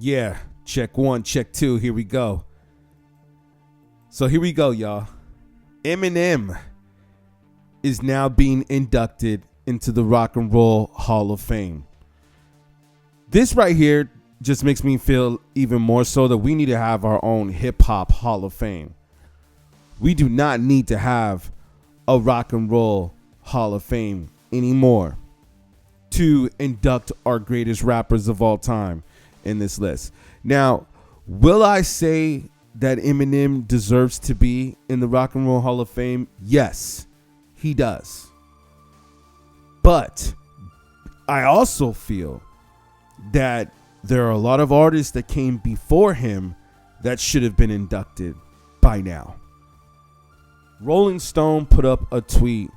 Yeah, check one, check two. Here we go. So here we go, y'all. Eminem is now being inducted into the Rock and Roll Hall of Fame. This right here just makes me feel even more so that we need to have our own hip hop Hall of Fame. We do not need to have a Rock and Roll Hall of Fame anymore to induct our greatest rappers of all time in this list. Now, will I say that Eminem deserves to be in the Rock and Roll Hall of Fame? Yes, he does. But I also feel that there are a lot of artists that came before him that should have been inducted by now. Rolling Stone put up a tweet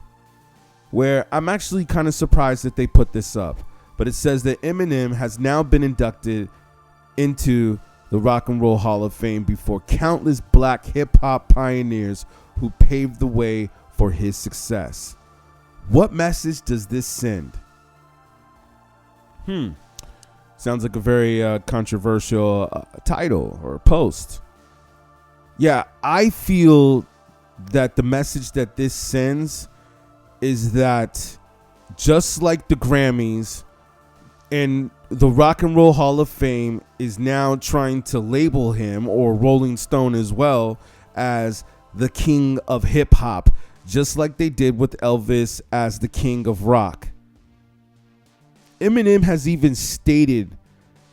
where I'm actually kind of surprised that they put this up, but it says that Eminem has now been inducted into the Rock and Roll Hall of Fame before countless black hip hop pioneers who paved the way for his success. What message does this send? Sounds like a very controversial title or post. Yeah, I feel that the message that this sends is that just like the Grammys and the Rock and Roll Hall of Fame is now trying to label him, or Rolling Stone as well, as the king of hip hop, just like they did with Elvis as the king of rock. Eminem has even stated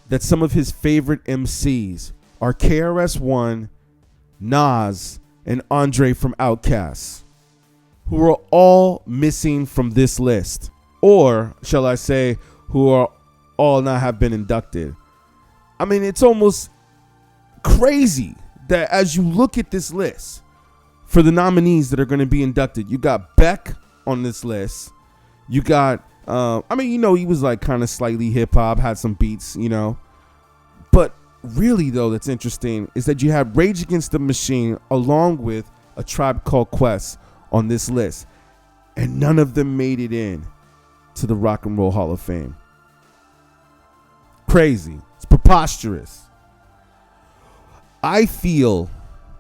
that some of his favorite MCs are KRS-One, Nas, and Andre from Outkast, who are all missing from this list, or shall I say, who are all not have been inducted. I mean, it's almost crazy that as you look at this list for the nominees that are going to be inducted, you got Beck on this list. You got, he was like kind of slightly hip hop, had some beats, But really, though, that's interesting is that you have Rage Against the Machine along with A Tribe Called Quest on this list, and none of them made it in to the Rock and Roll Hall of Fame. Crazy. It's preposterous. I feel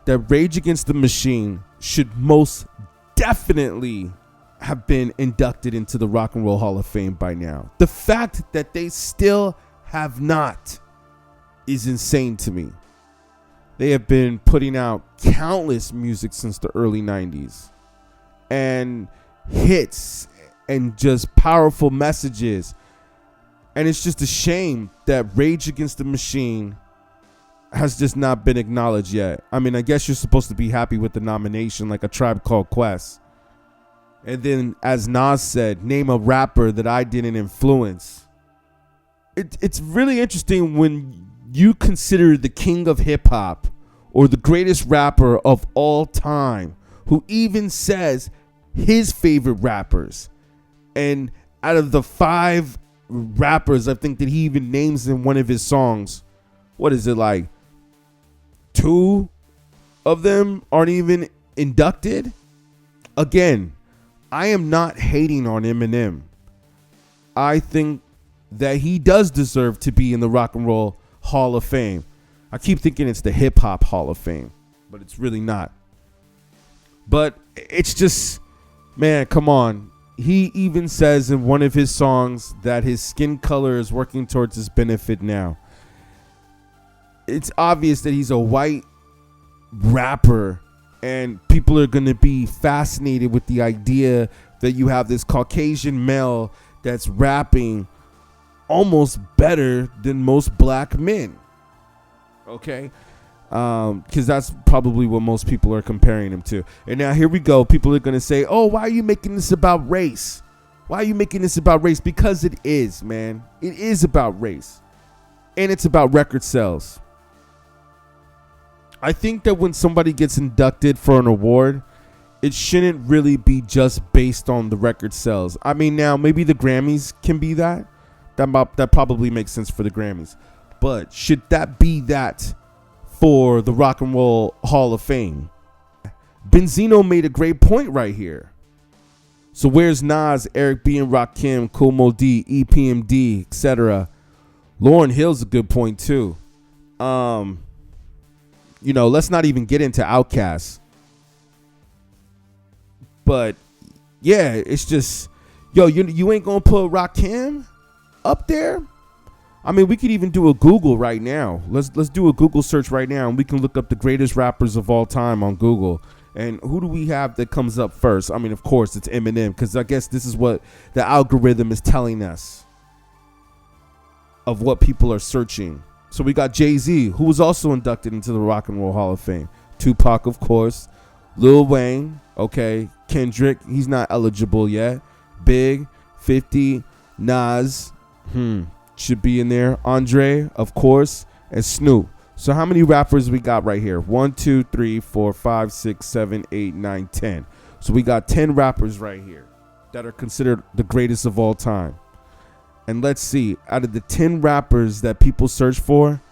that Rage Against the Machine should most definitely have been inducted into the Rock and Roll Hall of Fame by now. The fact that they still have not is insane to me. They have been putting out countless music since the early 90s and hits and just powerful messages. And it's just a shame that Rage Against the Machine has just not been acknowledged yet. I mean, I guess you're supposed to be happy with the nomination, like A Tribe Called Quest. And then, as Nas said, name a rapper that I didn't influence. It's really interesting when you consider the king of hip hop or the greatest rapper of all time, who even says his favorite rappers. And out of the 5 rappers, I think that he even names in one of his songs, what is it, like 2 of them aren't even inducted? Again, I am not hating on Eminem. I think that he does deserve to be in the Rock and Roll Hall of Fame. I keep thinking it's the Hip Hop Hall of Fame, but it's really not. But it's just, man, come on. He even says in one of his songs that his skin color is working towards his benefit now. It's obvious that he's a white rapper, and people are going to be fascinated with the idea that you have this Caucasian male that's rapping almost better than most black men. Okay? Because that's probably what most people are comparing him to. And now here we go. People are going to say, oh, why are you making this about race? Why are you making this about race? Because it is, man. It is about race. And it's about record sales. I think that when somebody gets inducted for an award, it shouldn't really be just based on the record sales. I mean, now maybe the Grammys can be that. That probably makes sense for the Grammys. But should that be that for the Rock and Roll Hall of Fame? Benzino made a great point right here. So where's Nas, Eric B. and Rakim, Kool Moe D, EPMD, etc.? Lauryn Hill's a good point too. Let's not even get into Outkast. But yeah, it's just, you ain't gonna put Rakim up there. I mean, we could even do a Google right now. Let's do a Google search right now, and we can look up the greatest rappers of all time on Google. And who do we have that comes up first? I mean, of course, it's Eminem, because I guess this is what the algorithm is telling us of what people are searching. So we got Jay-Z, who was also inducted into the Rock and Roll Hall of Fame. Tupac, of course. Lil Wayne, okay. Kendrick, he's not eligible yet. Big, 50, Nas, should be in there. Andre, of course, and Snoop. So how many rappers we got right here? 1, 2, 3, 4, 5, 6, 7, 8, 9, 10. So we got 10 rappers right here that are considered the greatest of all time. And let's see, out of the 10 rappers that people search for,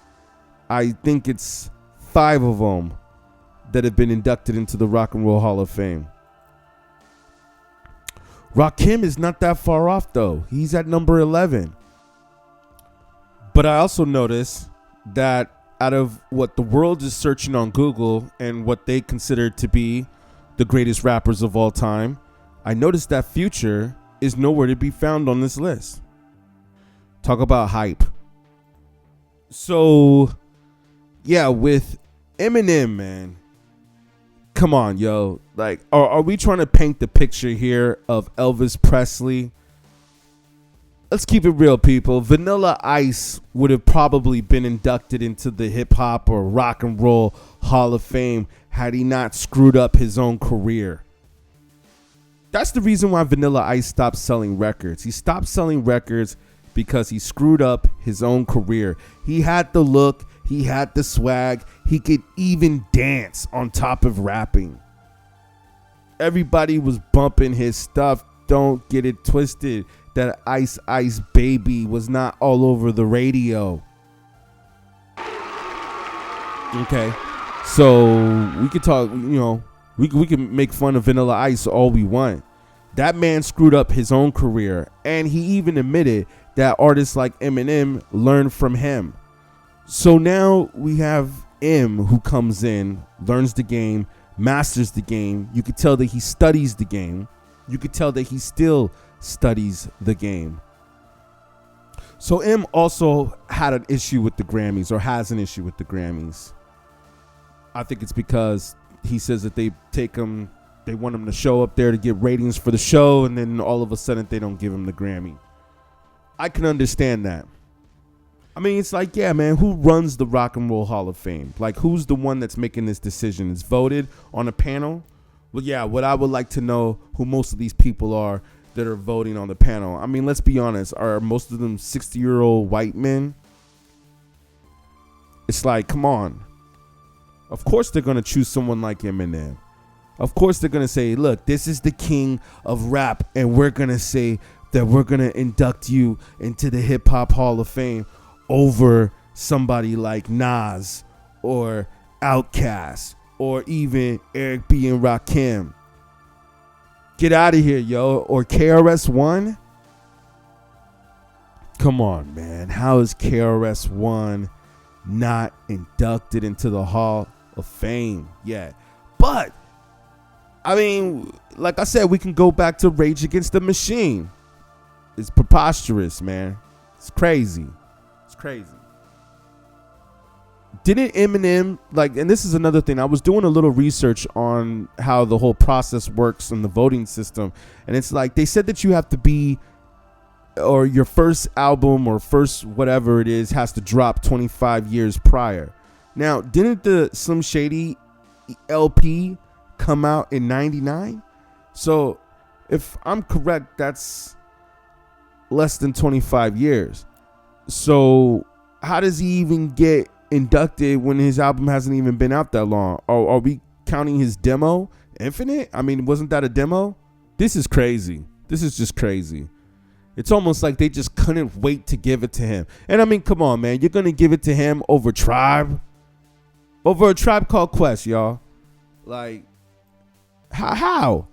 I think it's 5 of them that have been inducted into the Rock and Roll Hall of Fame. Rakim is not that far off, though. He's at number 11. But I also noticed that out of what the world is searching on Google and what they consider to be the greatest rappers of all time, I noticed that Future is nowhere to be found on this list. Talk about hype. So, yeah, with Eminem, man, come on, yo. Like, are we trying to paint the picture here of Elvis Presley? Let's keep it real, people. Vanilla Ice would have probably been inducted into the hip hop or rock and roll Hall of Fame had he not screwed up his own career. That's the reason why Vanilla Ice stopped selling records. He stopped selling records because he screwed up his own career. He had the look, he had the swag, he could even dance on top of rapping. Everybody was bumping his stuff. Don't get it twisted. That Ice Ice Baby was not all over the radio. Okay, so we could talk, we can make fun of Vanilla Ice all we want. That man screwed up his own career, and he even admitted that artists like Eminem learned from him. So now we have M, who comes in, learns the game, masters the game. You could tell that he studies the game. You could tell that he still studies the game. So M also had an issue with the Grammys, or has an issue with the Grammys. I think it's because he says that they want him to show up there to get ratings for the show, and then all of a sudden they don't give him the Grammy. I can understand that. I mean, it's like, yeah, man, who runs the Rock and Roll Hall of Fame? Like, who's the one that's making this decision? It's voted on a panel? Well, yeah, what I would like to know who most of these people are that are voting on the panel. I mean, let's be honest. Are most of them 60-year-old white men? It's like, come on. Of course they're going to choose someone like Eminem. Of course they're going to say, look, this is the king of rap, and we're going to say that we're going to induct you into the Hip Hop Hall of Fame over somebody like Nas or Outkast or even Eric B. and Rakim. Get out of here, yo. Or KRS-One. Come on, man. How is KRS-One not inducted into the Hall of Fame yet? But, I mean, like I said, we can go back to Rage Against the Machine. It's preposterous, man. It's crazy. It's crazy. Didn't Eminem, and this is another thing, I was doing a little research on how the whole process works in the voting system, and it's like they said that you have to be, or your first album or first whatever it is has to drop 25 years prior. Now, didn't the Slim Shady LP come out in 99? So if I'm correct, that's less than 25 years. So how does he even get inducted when his album hasn't even been out that long? Are we counting his demo Infinite? I mean, wasn't that a demo? This is crazy. This is just crazy. It's almost like they just couldn't wait to give it to him. And I mean, come on, man. You're going to give it to him over Tribe? Over a Tribe Called Quest, y'all. Like, how,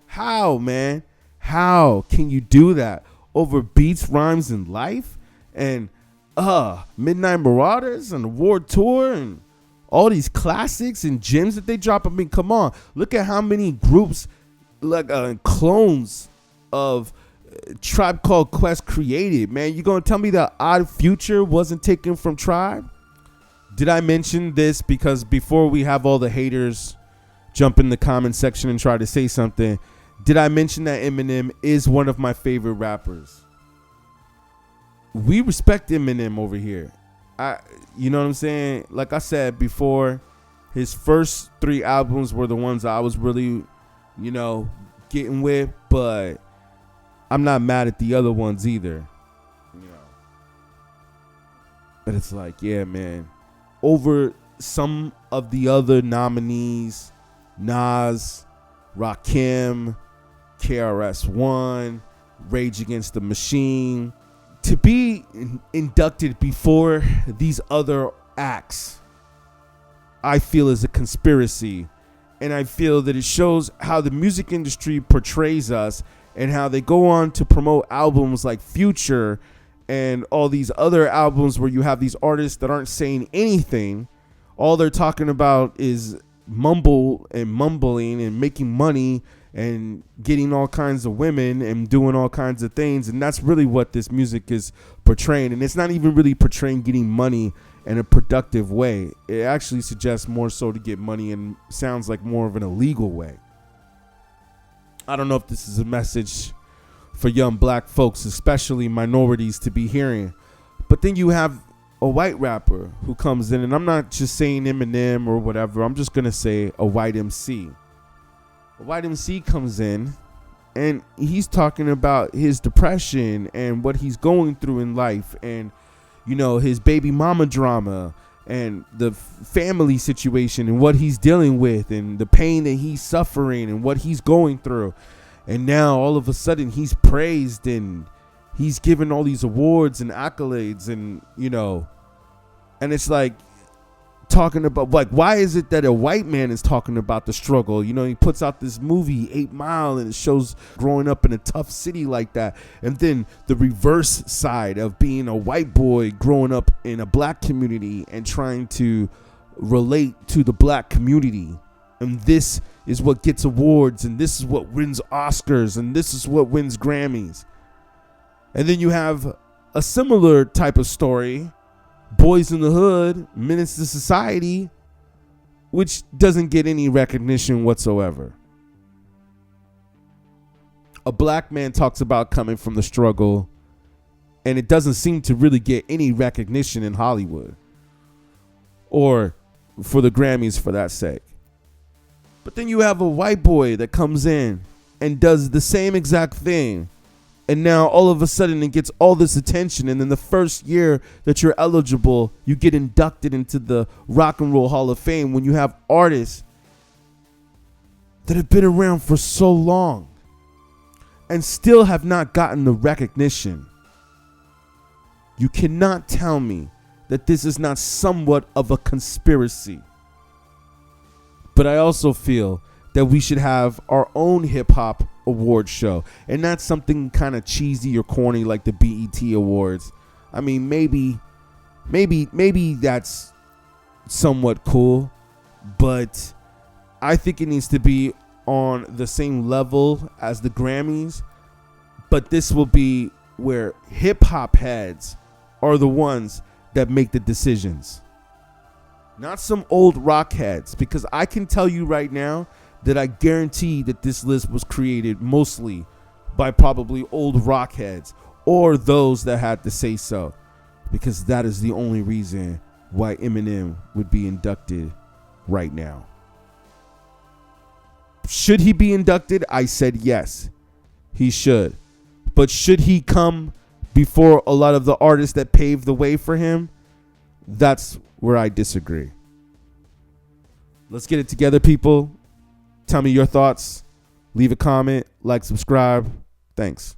man? How can you do that over Beats, Rhymes, and Life? And Midnight Marauders and the War Tour and all these classics and gems that they drop. I mean, come on. Look at how many groups, like clones of Tribe Called Quest created, man. You gonna tell me that Odd Future wasn't taken from Tribe? Did I mention this because before we have all the haters jump in the comment section and try to say something, did I mention that Eminem is one of my favorite rappers? We respect Eminem over here. You know what I'm saying? Like I said before, his first 3 albums were the ones I was really, getting with, but I'm not mad at the other ones either. But it's like, yeah, man. Over some of the other nominees, Nas, Rakim, KRS-One, Rage Against the Machine, to be inducted before these other acts, I feel is a conspiracy. And I feel that it shows how the music industry portrays us and how they go on to promote albums like Future and all these other albums where you have these artists that aren't saying anything. All they're talking about is mumbling and making money and getting all kinds of women and doing all kinds of things. And that's really what this music is portraying. And it's not even really portraying getting money in a productive way. It actually suggests more so to get money and sounds like more of an illegal way. I don't know if this is a message for young black folks, especially minorities, to be hearing. But then you have a white rapper who comes in, and I'm not just saying Eminem or whatever. I'm just going to say a white MC. A white MC comes in, and he's talking about his depression and what he's going through in life and, his baby mama drama and the family situation and what he's dealing with and the pain that he's suffering and what he's going through. And now all of a sudden he's praised and he's given all these awards and accolades and, and it's like talking about, like, why is it that a white man is talking about the struggle? He puts out this movie 8 Mile and it shows growing up in a tough city like that. And then the reverse side of being a white boy growing up in a black community and trying to relate to the black community. And this is what gets awards, and this is what wins Oscars, and this is what wins Grammys. And then you have a similar type of story, Boys in the Hood, Menace to Society, which doesn't get any recognition whatsoever. A black man talks about coming from the struggle, and it doesn't seem to really get any recognition in Hollywood or for the Grammys for that sake. But then you have a white boy that comes in and does the same exact thing. And now all of a sudden it gets all this attention. And then the first year that you're eligible, you get inducted into the Rock and Roll Hall of Fame when you have artists that have been around for so long and still have not gotten the recognition. You cannot tell me that this is not somewhat of a conspiracy. But I also feel that we should have our own hip hop award show, and not something kind of cheesy or corny like the BET Awards. I mean, maybe that's somewhat cool, but I think it needs to be on the same level as the Grammys. But this will be where hip hop heads are the ones that make the decisions. Not some old rock heads, because I can tell you right now that I guarantee that this list was created mostly by probably old rock heads or those that had to say so, because that is the only reason why Eminem would be inducted right now. Should he be inducted? I said yes, he should. But should he come before a lot of the artists that paved the way for him? That's where I disagree. Let's get it together, people. Tell me your thoughts. Leave a comment, like, subscribe. Thanks.